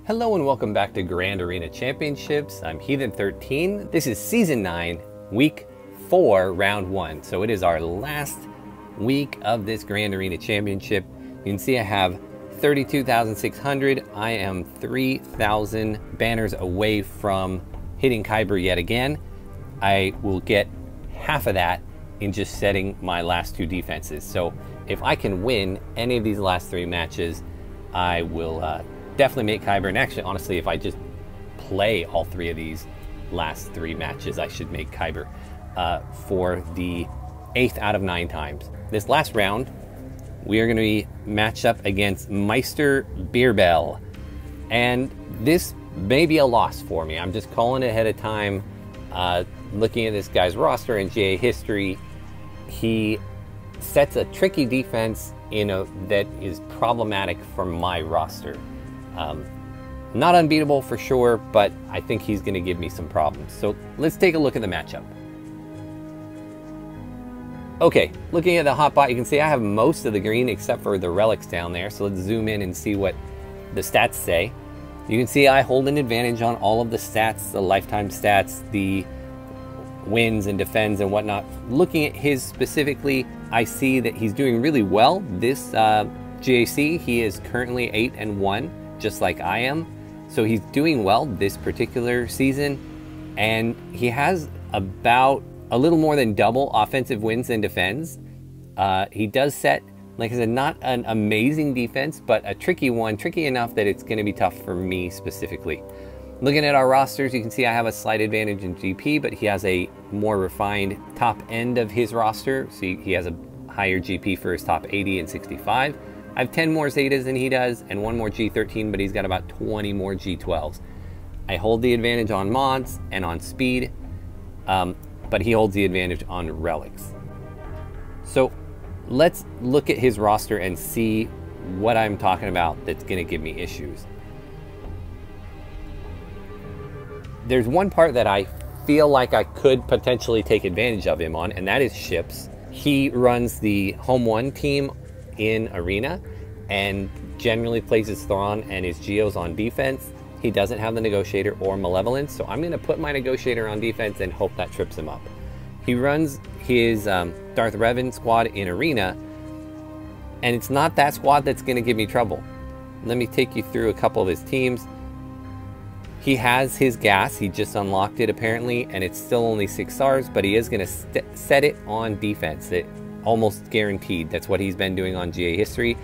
Hello and welcome back to Grand Arena Championships. I'm Heathen13. This is Season 9, Week 4, Round 1. So it is our last week of this Grand Arena Championship. You can see I have 32,600. I am 3,000 banners away from hitting Kyber yet again. I will get half of that in just setting my last two defenses. So if I can win any of these last three matches, I will definitely make Kyber. And actually, honestly, if I just play all three of these last three matches, I should make Kyber for the 8th out of 9 times. This last round, we are going to be matched up against Meister Beerbell. And this may be a loss for me. I'm just calling it ahead of time. Looking at this guy's roster and GA history, he sets a tricky defense that is problematic for my roster. Not unbeatable for sure, but I think he's going to give me some problems. So let's take a look at the matchup. Okay, looking at the hotbot, you can see I have most of the green except for the relics down there. So let's zoom in and see what the stats say. You can see I hold an advantage on all of the stats, the lifetime stats, the wins and defends and whatnot. Looking at his specifically, I see that he's doing really well. This GAC, he is currently 8-1, just like I am. So he's doing well this particular season, and he has about a little more than double offensive wins than defends. He does set, like I said, not an amazing defense, but a tricky one, tricky enough that it's going to be tough for me specifically. Looking at our rosters, you can see I have a slight advantage in GP, but he has a more refined top end of his roster. So he has a higher GP for his top 80 and 65. I have 10 more Zetas than he does and 1 more G13, but he's got about 20 more G12s. I hold the advantage on mods and on speed, but he holds the advantage on relics. So let's look at his roster and see what I'm talking about that's going to give me issues. There's one part that I feel like I could potentially take advantage of him on, and that is ships. He runs the Home 1 team in Arena and generally plays his Thrawn and his Geos on defense. He doesn't have the Negotiator or Malevolence, so I'm going to put my Negotiator on defense and hope that trips him up. He runs his Darth Revan squad in Arena, and it's not that squad that's going to give me trouble. Let me take you through a couple of his teams. He has his gas, he just unlocked it apparently, and it's still only 6 stars, but he is going to set it on defense. It almost guaranteed. That's what he's been doing on GA history.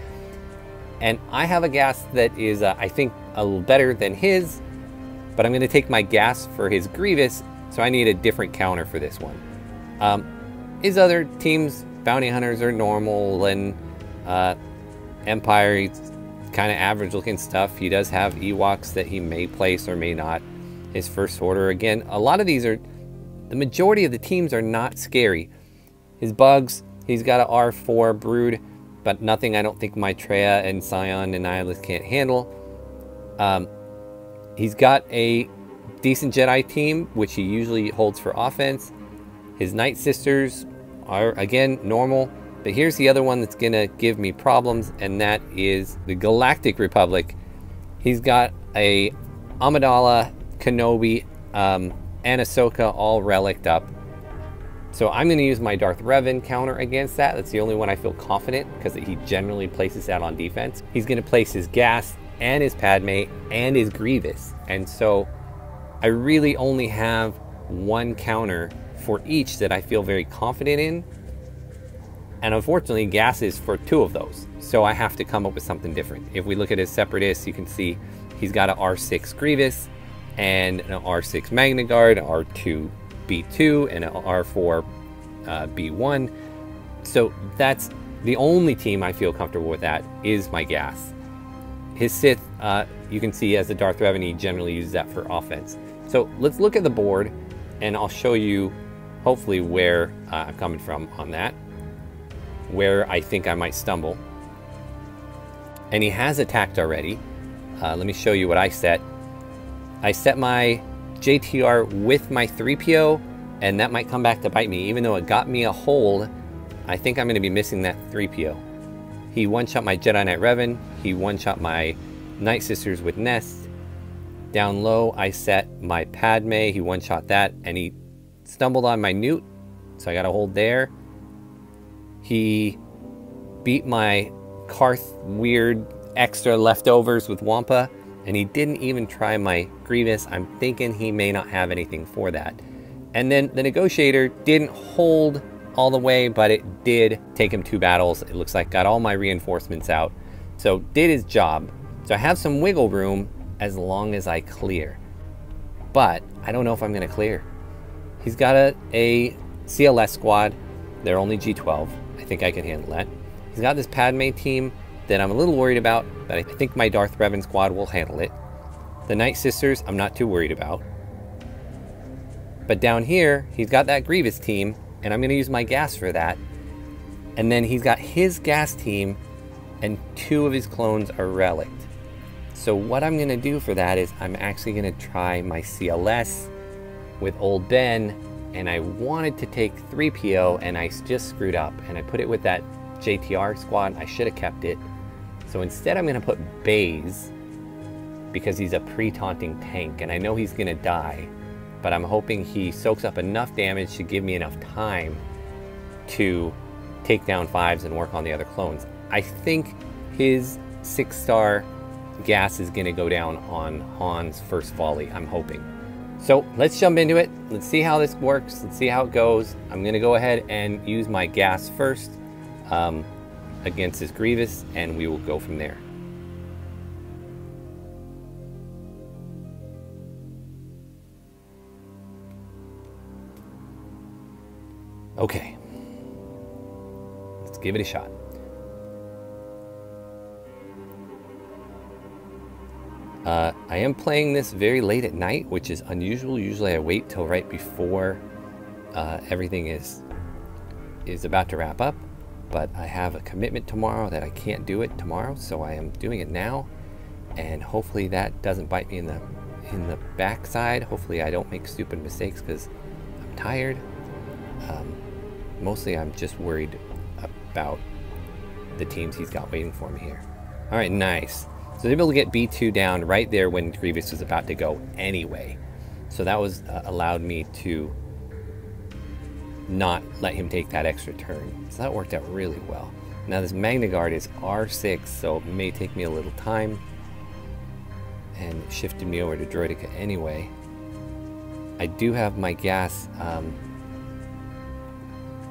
And I have a gas that is, I think, a little better than his, but I'm going to take my gas for his Grievous, so I need a different counter for this one. His other teams, Bounty Hunters, are normal, and Empire, he's kind of average looking stuff. He does have Ewoks that he may place or may not. His First Order, again, a lot of these are, the majority of the teams are not scary. His bugs, he's got an R4 Brood, but nothing I don't think Maitreya and Scion and Nihilus can't handle. He's got a decent Jedi team, which he usually holds for offense. His Night Sisters are, again, normal. But here's the other one that's going to give me problems, and that is the Galactic Republic. He's got a Amidala, Kenobi, and Ahsoka all reliced up. So I'm going to use my Darth Revan counter against that. That's the only one I feel confident, because he generally places that on defense. He's going to place his gas and his Padme and his Grievous. And so I really only have one counter for each that I feel very confident in. And unfortunately, gas is for 2 of those. So I have to come up with something different. If we look at his Separatists, you can see he's got an R6 Grievous and an R6 Magna Guard, R2 B2, and an R4 B1. So that's the only team I feel comfortable with. That is my gas. His Sith, you can see as a Darth Revan, he generally uses that for offense. So let's look at the board, and I'll show you hopefully where I'm coming from on that, where I think I might stumble. And he has attacked already. Let me show you what I set. I set my JTR with my 3PO, and that might come back to bite me. Even though it got me a hold, I think I'm going to be missing that 3PO. He one-shot my Jedi Knight Revan. He one-shot my Night Sisters with Nest. Down low, I set my Padme. He one-shot that, and he stumbled on my Newt, so I got a hold there. He beat my Karth weird extra leftovers with Wampa, and he didn't even try my Grievous. I'm thinking he may not have anything for that. And then the Negotiator didn't hold all the way, but it did take him 2 battles. It looks like got all my reinforcements out, so did his job. So I have some wiggle room as long as I clear, but I don't know if I'm gonna clear. He's got a CLS squad. They're only G12. I think I can handle that. He's got this Padme team that I'm a little worried about, but I think my Darth Revan squad will handle it. The Night Sisters, I'm not too worried about. But down here, he's got that Grievous team, and I'm gonna use my gas for that. And then he's got his gas team, and 2 of his clones are relicked. So what I'm gonna do for that is I'm actually gonna try my CLS with Old Ben, and I wanted to take 3PO, and I just screwed up, and I put it with that JTR squad. I should have kept it. So instead I'm gonna put Baze, because he's a pre-taunting tank, and I know he's gonna die, but I'm hoping he soaks up enough damage to give me enough time to take down 5s and work on the other clones. I think his 6-star gas is gonna go down on Han's first volley, I'm hoping. So let's jump into it. Let's see how this works. Let's see how it goes. I'm gonna go ahead and use my gas first against this Grievous, and we will go from there. Okay, let's give it a shot. I am playing this very late at night, which is unusual. Usually I wait till right before everything is about to wrap up, but I have a commitment tomorrow that I can't do it tomorrow, so I am doing it now, and hopefully that doesn't bite me in the backside. Hopefully I don't make stupid mistakes because I'm tired. Mostly I'm just worried about the teams he's got waiting for me here. All right, nice. So they're able to get B2 down right there when Grievous was about to go anyway. So that was allowed me to not let him take that extra turn. So that worked out really well. Now this Magna Guard is R6, so it may take me a little time, and shifted me over to Droideka anyway. I do have my gas, I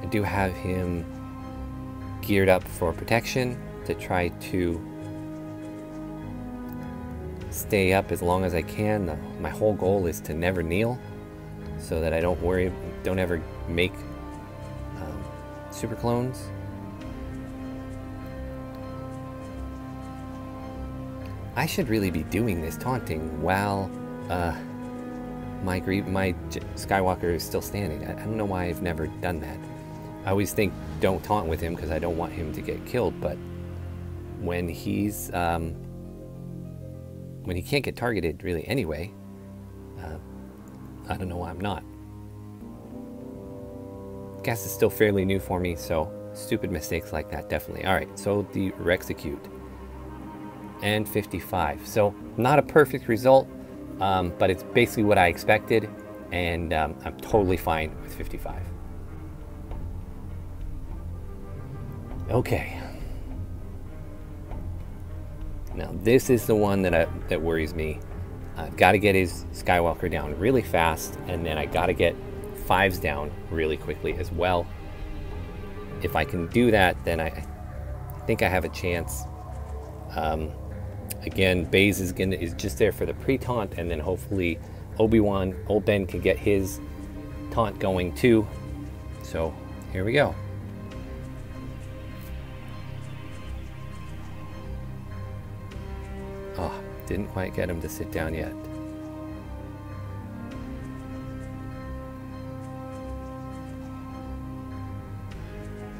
do have him geared up for protection to try to stay up as long as I can. My whole goal is to never kneel, so that I don't ever make super clones. I should really be doing this taunting while my Skywalker is still standing. I don't know why I've never done that. I always think don't taunt with him because I don't want him to get killed, but when he's when he can't get targeted really anyway, I don't know why I'm not. Gas is still fairly new for me, so stupid mistakes like that, definitely. All right, so the Rexecute and 55. So not a perfect result, but it's basically what I expected, and I'm totally fine with 55. Okay. Now this is the one that worries me. I've got to get his Skywalker down really fast, and then I got to get 5s down really quickly as well. If I can do that, then I think I have a chance. Again, Baze is just there for the pre-taunt, and then hopefully Obi-Wan, Old Ben can get his taunt going too. So here we go. Oh, didn't quite get him to sit down yet.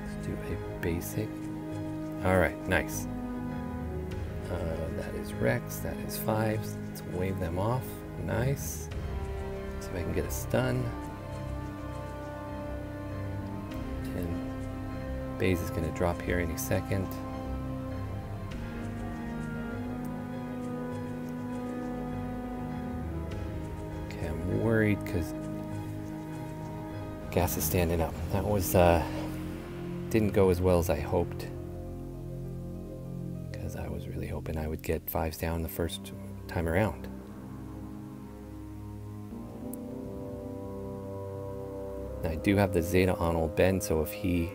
Let's do a basic. All right, nice. That is Rex, that is 5s. Let's wave them off. Nice. See if I can get a stun. And Baze is going to drop here any second. worried because Gas is standing up. That was, didn't go as well as I hoped. Because I was really hoping I would get 5s down the first time around. Now, I do have the Zeta on old Ben, so if he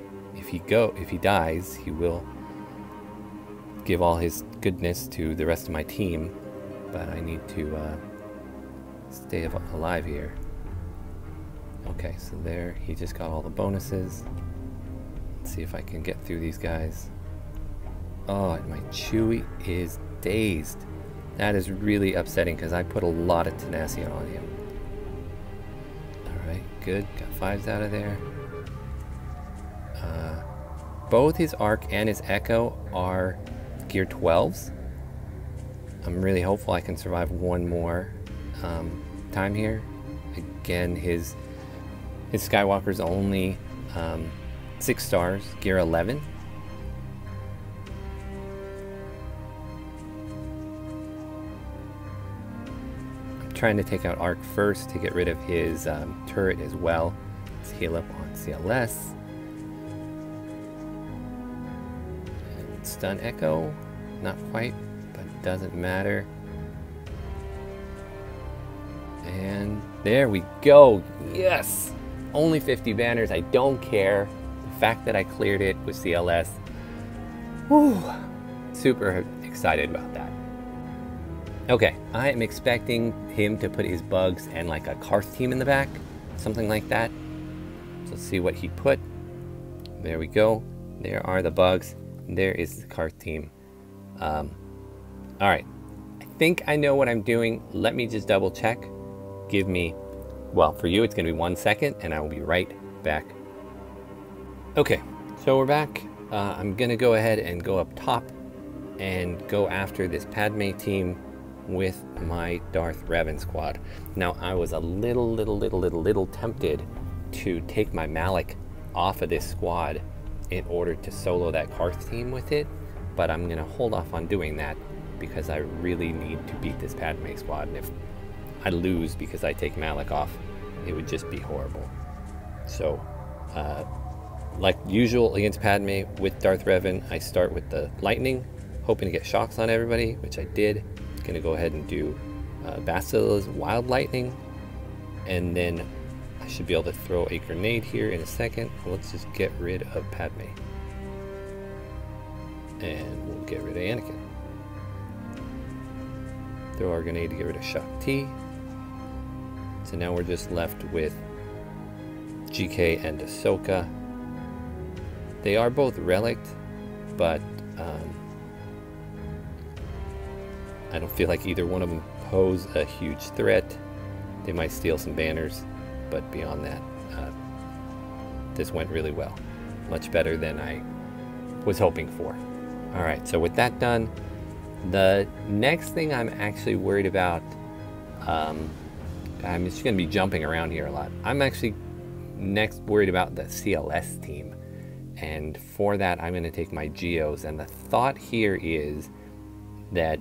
dies, he will give all his goodness to the rest of my team. But I need to stay alive here. Okay, so there, he just got all the bonuses. Let's see if I can get through these guys. Oh, and my Chewie is dazed. That is really upsetting because I put a lot of tenacity on him. Alright, good. Got 5s out of there. Both his Arc and his Echo are Gear 12s. I'm really hopeful I can survive one more time here. Again, his Skywalker's only 6 stars, Gear 11. I'm trying to take out Arc first to get rid of his turret as well. Let's heal up on CLS. And stun Echo, not quite, but doesn't matter. And there we go. Yes! Only 50 banners. I don't care. The fact that I cleared it with CLS. Whew. Super excited about that. Okay, I am expecting him to put his bugs and like a Karth team in the back. Something like that. So let's see what he put. There we go. There are the bugs. There is the Karth team. Alright. I think I know what I'm doing. Let me just double check. Give me, well, for you it's going to be 1 second and I will be right back. Okay, so we're back. I'm going to go ahead and go up top and go after this Padme team with my Darth Revan squad. Now, I was a little tempted to take my Malak off of this squad in order to solo that Karth team with it, but I'm going to hold off on doing that because I really need to beat this Padme squad, and if I lose because I take Malak off, it would just be horrible. So, like usual against Padme with Darth Revan, I start with the lightning, hoping to get shocks on everybody, which I did. Gonna go ahead and do Basila's wild lightning, and then I should be able to throw a grenade here in a second. Let's just get rid of Padme, and we'll get rid of Anakin. Throw our grenade to get rid of Shock T. So now we're just left with GK and Ahsoka. They are both relicked, but I don't feel like either one of them pose a huge threat. They might steal some banners, but beyond that, this went really well. Much better than I was hoping for. Alright, so with that done, the next thing I'm actually worried about, I'm just going to be jumping around here a lot. I'm actually next worried about the CLS team. And for that, I'm going to take my Geos. And the thought here is that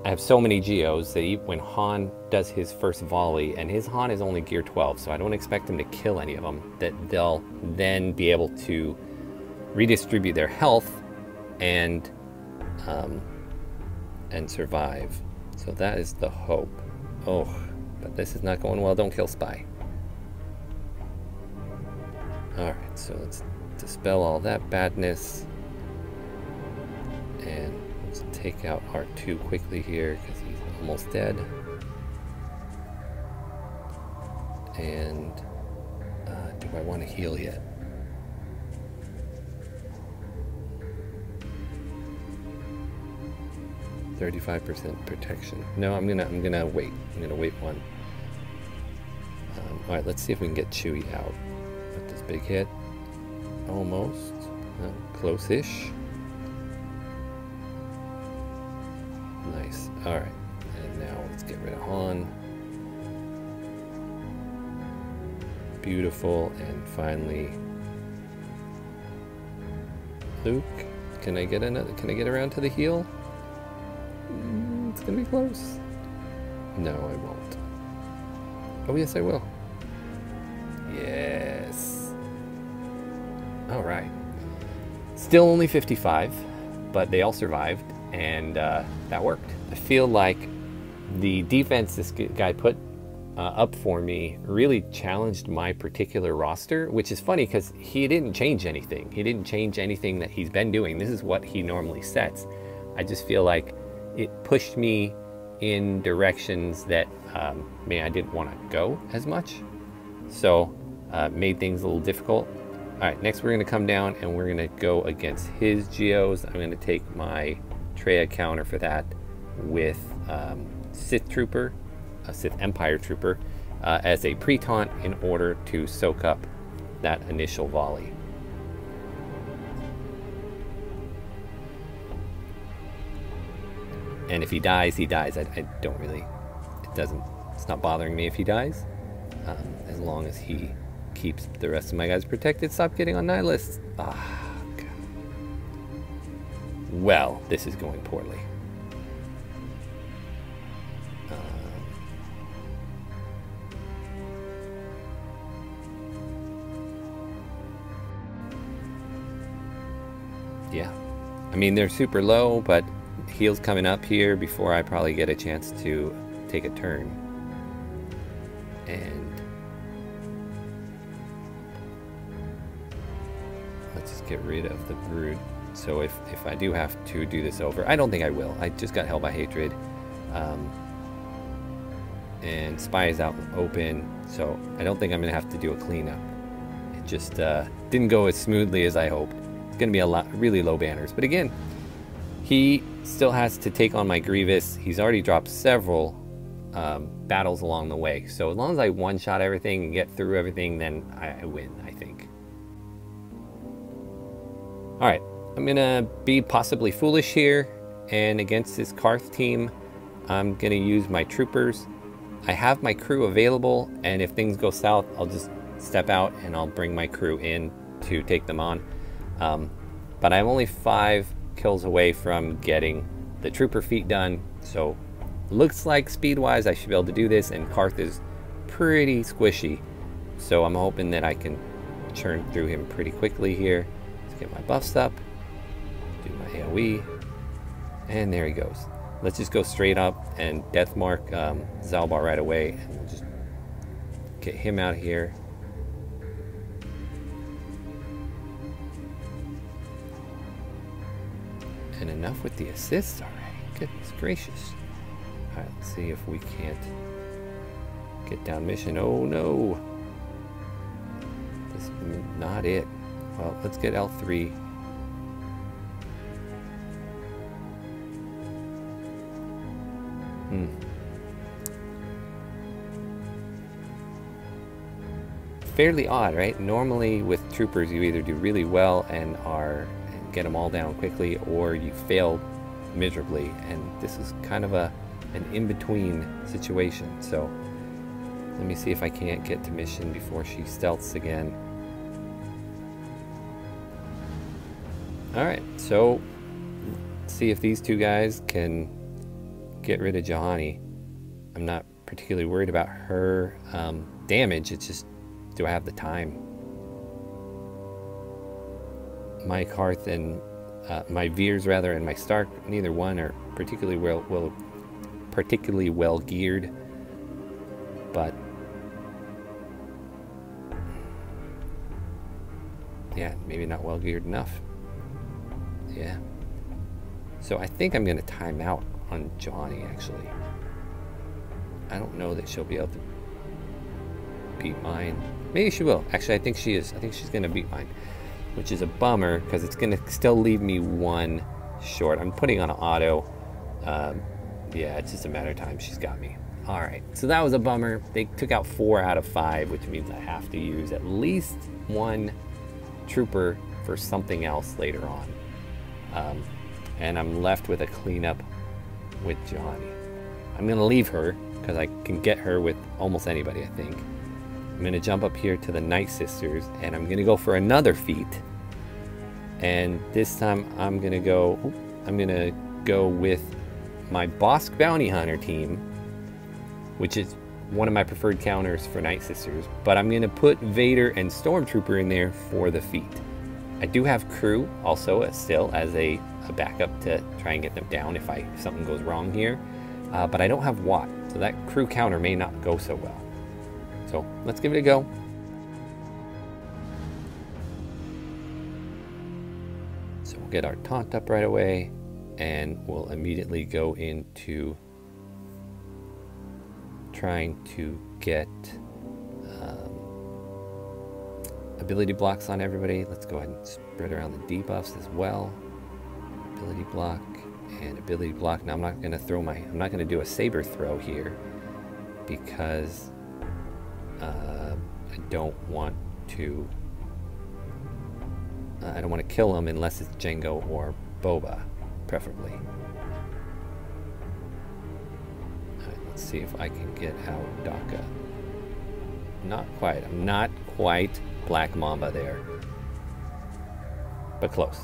I have so many Geos that when Han does his first volley, and his Han is only Gear 12, so I don't expect him to kill any of them, that they'll then be able to redistribute their health and survive. So that is the hope. Oh, but this is not going well. Don't kill Spy. Alright, so let's dispel all that badness. And let's take out R2 quickly here because he's almost dead. And do I want to heal yet? %35 protection. No, I'm gonna wait. I'm gonna wait one. All right, let's see if we can get Chewie out with this big hit. Almost. No, close-ish. Nice. All right, and now let's get rid of Han. Beautiful, and finally, Luke. Can I get another? Can I get around to the heal? It's gonna be close. No, I won't. Oh, yes, I will. Yes. All right. Still only 55, but they all survived, and that worked. I feel like the defense this guy put up for me really challenged my particular roster, which is funny because he didn't change anything. He didn't change anything that he's been doing. This is what he normally sets. I just feel like it pushed me in directions that maybe I didn't want to go as much. So made things a little difficult. All right, next we're going to come down and we're going to go against his geos. I'm going to take my Treya counter for that with Sith Trooper, a Sith Empire Trooper, as a pre-taunt in order to soak up that initial volley. And if he dies, he dies. I don't really, it's not bothering me if he dies, as long as he keeps the rest of my guys protected. Stop getting on nihilists. Ah, God. Well, this is going poorly. Yeah, I mean, they're super low, but heal's coming up here before I probably get a chance to take a turn. And let's just get rid of the brood. So if I do have to do this over, I don't think I will. I just got held by hatred. And spy is out open, so I don't think I'm gonna have to do a cleanup. It just didn't go as smoothly as I hoped. It's gonna be a lot, really low banners. But again, he still has to take on my Grievous. He's already dropped several battles along the way. So as long as I one-shot everything and get through everything, then I win, I think. All right, I'm gonna be possibly foolish here, and against this Karth team, I'm gonna use my troopers. I have my crew available, and if things go south, I'll just step out and I'll bring my crew in to take them on. But I'm only 5 kills away from getting the trooper feat done, so looks like speed-wise I should be able to do this, and Karth is pretty squishy, so I'm hoping that I can churn through him pretty quickly here. Let's get my buffs up, do my AoE, and there he goes. Let's just go straight up and deathmark Zalbar right away, and we'll just get him out here. And enough with the assists already. Goodness gracious. Alright, let's see if we can't get down mission. Oh no. This is not it. Well, let's get L3. Fairly odd, right? Normally with troopers you either do really well and get them all down quickly, or you fail miserably, and this is kind of an in-between situation. So let me see if I can't get to mission before she stealths again. Alright, so let's see if these two guys can get rid of Juhani. I'm not particularly worried about her damage, it's just, do I have the time? My Karth and my Veers rather, and my Stark, neither one are particularly well geared, but yeah, maybe not well geared enough. Yeah. So I think I'm gonna time out on Juhani actually. I don't know that she'll be able to beat mine. Maybe she will. Actually, I think she is. I think she's gonna beat mine, which is a bummer because it's gonna still leave me 1 short. I'm putting on an auto. Yeah, it's just a matter of time. She's got me. All right, so that was a bummer. They took out 4 out of 5, which means I have to use at least 1 trooper for something else later on. And I'm left with a cleanup with Juhani. I'm gonna leave her because I can get her with almost anybody, I think. I'm gonna jump up here to the Night Sisters, and I'm gonna go for another feat. And this time I'm gonna go with my Bosk Bounty Hunter team, which is one of my preferred counters for Night Sisters, but I'm gonna put Vader and Stormtrooper in there for the feat. I do have Crew also still as a backup to try and get them down if something goes wrong here, but I don't have Watt, so that Crew counter may not go so well. So let's give it a go. So we'll get our taunt up right away, and we'll immediately go into trying to get ability blocks on everybody. Let's go ahead and spread around the debuffs as well. Ability block and ability block. Now I'm not going to do a saber throw here because I don't want to kill him unless it's Jango or Boba, preferably. Alright, let's see if I can get out Daka. Not quite. I'm not quite Black Mamba there, but close.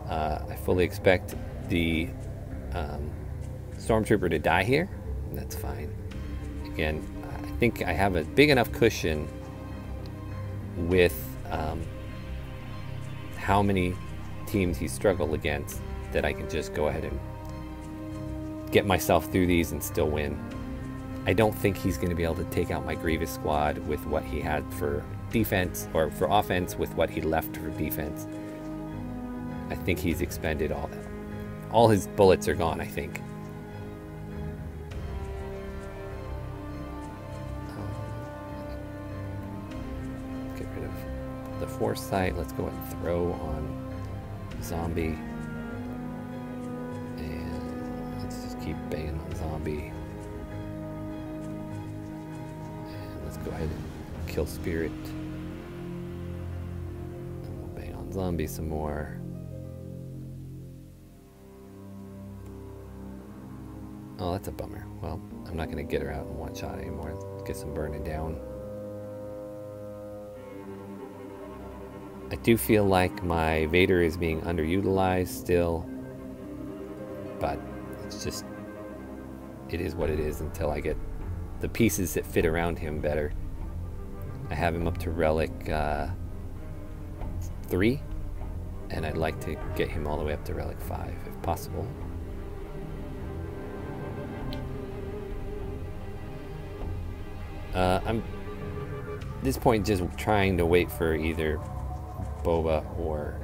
I fully expect the Stormtrooper to die here. That's fine. Again, I think I have a big enough cushion with how many teams he struggled against that I can just go ahead and get myself through these and still win. I don't think he's going to be able to take out my Grievous squad with what he had for defense, or for offense with what he left for defense. I think he's expended all that. All his bullets are gone, I think. Get rid of the Foresight. Let's go ahead and throw on Zombie. And let's just keep banging on Zombie. And let's go ahead and kill Spirit. And we'll bang on Zombie some more. Oh, that's a bummer. Well, I'm not going to get her out in one shot anymore. Let's get some burning down. I do feel like my Vader is being underutilized still, but it's just, it is what it is until I get the pieces that fit around him better. I have him up to Relic 3, and I'd like to get him all the way up to Relic 5 if possible. I'm at this point just trying to wait for either Boba or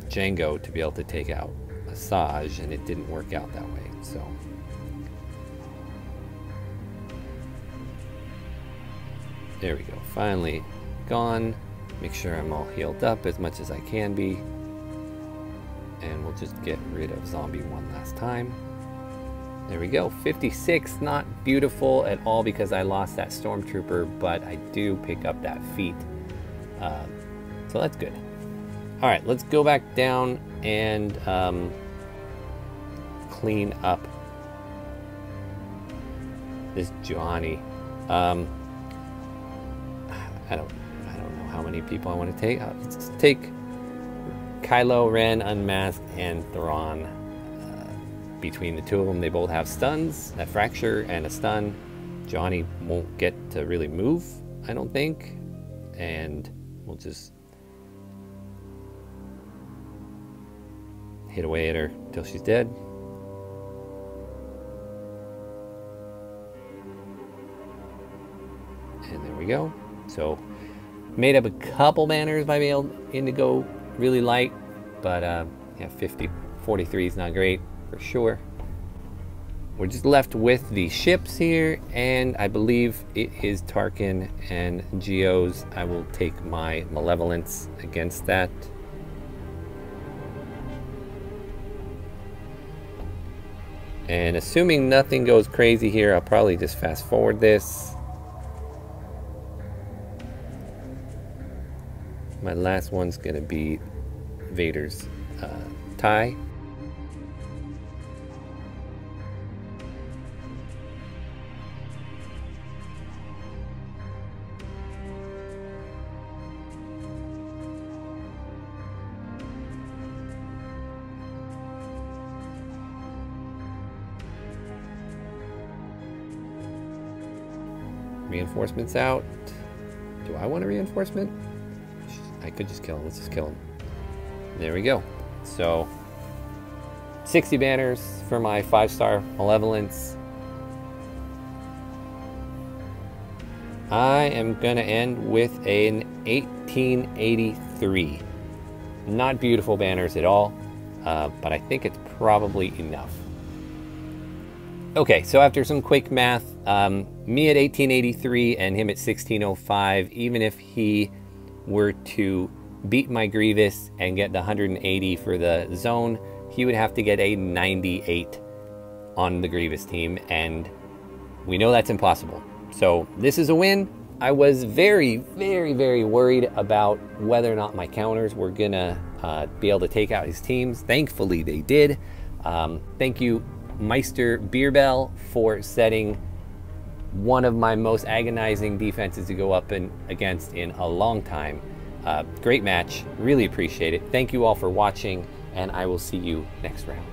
Jango to be able to take out Asajj, and it didn't work out that way, so. There we go, finally gone. Make sure I'm all healed up as much as I can be. And we'll just get rid of Zombie one last time. There we go, 56, not beautiful at all because I lost that Stormtrooper, but I do pick up that feat. So that's good. All right, let's go back down and clean up this Johnny. I don't know how many people I want to take. Let's take Kylo Ren, Unmasked, and Thrawn. Between the two of them, they both have stuns, a fracture and a stun. Johnny won't get to really move, I don't think, and we'll just hit away at her till she's dead. And there we go. So made up a couple banners by being able to go really light, but yeah, 43 is not great for sure. We're just left with the ships here, and I believe it is Tarkin and Geo's. I will take my Malevolence against that. And assuming nothing goes crazy here, I'll probably just fast forward this. My last one's gonna be Vader's tie. Reinforcements out. Do I want a reinforcement? I could just kill him. Let's just kill him. There we go. So 60 banners for my 5-star malevolence. I am gonna end with an 1883. Not beautiful banners at all, but I think it's probably enough. Okay, so after some quick math, me at 1883 and him at 1605, even if he were to beat my Grievous and get the 180 for the zone, he would have to get a 98 on the Grievous team, and we know that's impossible. So this is a win. I was very, very, very worried about whether or not my counters were gonna be able to take out his teams. Thankfully they did. Thank you, Meister Beerbell, for setting one of my most agonizing defenses to go up against in a long time. Great match, really appreciate it. Thank you all for watching, and I will see you next round.